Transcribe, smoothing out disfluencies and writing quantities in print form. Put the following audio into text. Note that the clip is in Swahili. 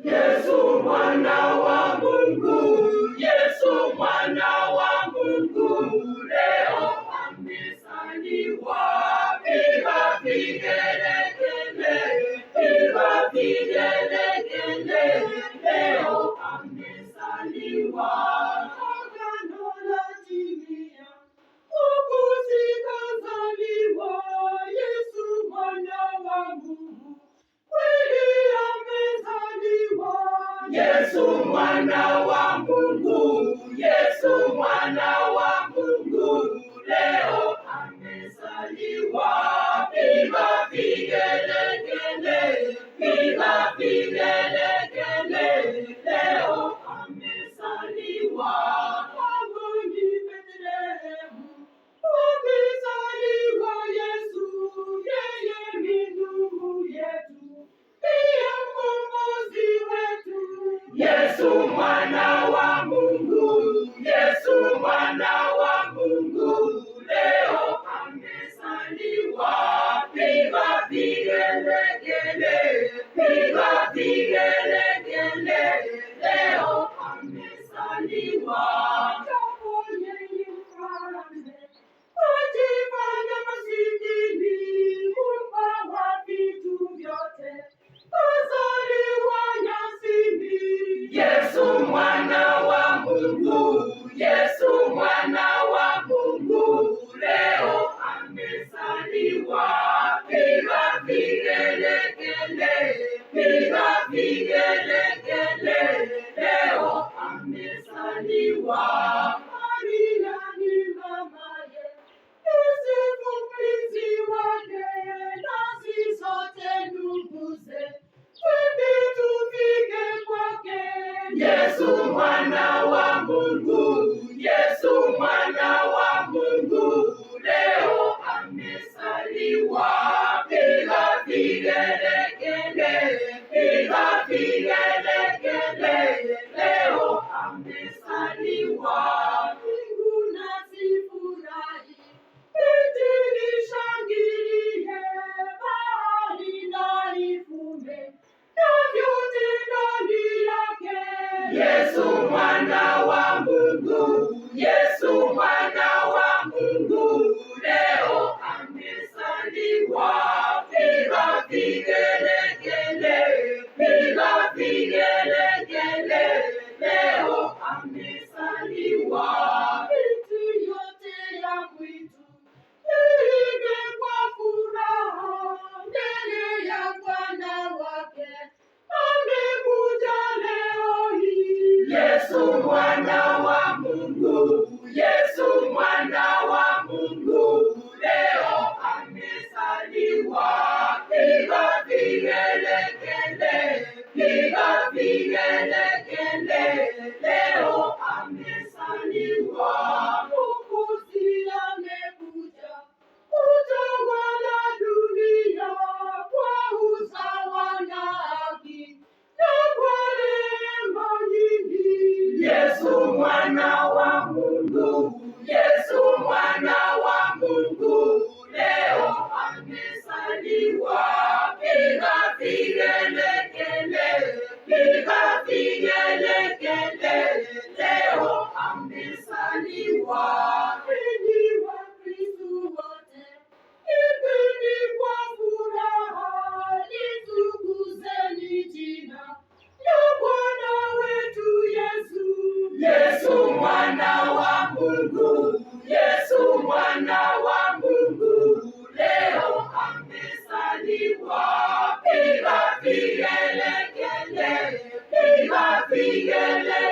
Yesu mwana wa Mungu, Yesu mwana wa Mungu, leo amezaliwa. Piga vigelegele, piga vigelegele, leo amezaliwa. Agano latimia, Mwokozi kazaliwa. Yesu mwana wa Mungu, kweli amezaliwa. Yesu mwana wa Mungu, Yesu mwana wa Mungu, leo amezaliwa. Piga vigelegele, piga vigelegele, leo amezaliwa. Pangoni Bethlehemu, amezaliwa Yesu, yeye ni nuru yetu, pia mkombozi wetu. Yesu mwana wa Mungu, Yesu mwana wa Mungu, leo amezaliwa. Piga vigelegele, piga vigelegele, leo amezaliwa. Japo yeye mfalme, ajifanya masikini, Muumba wa vitu vyote, kazaliwa nyasini. Yesu mwana wa Mungu, Yesu mwana wa Mungu, leo amezaliwa. Piga vigelegele, piga vigelegele, leo amezaliwa. Maria ni mamaye, Yosefu mlinzi wake, nasi sote nduguze, twende tufike kwake. Yesu mwana wa Mungu, Yesu mwana wa Mungu, leo amezaliwa. Piga vigelegele, piga vigelegele, leo amezaliwa. Mbingu na zifurahi, nchi ishangilie, bahari na ivume, na vyote ndani yake. Yesu mwana wa Mungu, Yesu mwana wa Mungu, leo amezaliwa. Piga vigelegele, piga vigelegele, leo amezaliwa. Miti yote ya mwitu iimbe kwa furaha, mbele ya Bwana wake amekuja leo hii. Yesu mwana wa Mungu, Yesu mwana wa Mungu, leo amezaliwa. Piga vigelegele, piga vigelegele, leo amezaliwa. Mwokozi amekuja kutawala dunia kwa usawa na haki na kwa neema nyingi. Yesu mwana wa Mungu, Yesu mwana wa Mungu, leo amezaliwa. Piga vigelegele, piga vigelegele, leo amezaliwa. Enyi Wakristo wote, imbeni kwa furaha, litukuzeni jina la Bwana wetu Yesu. Yesu mwana wa Mungu, Yesu mwana wa Mungu, leo amezaliwa. Piga vigelegele, piga vigelegele,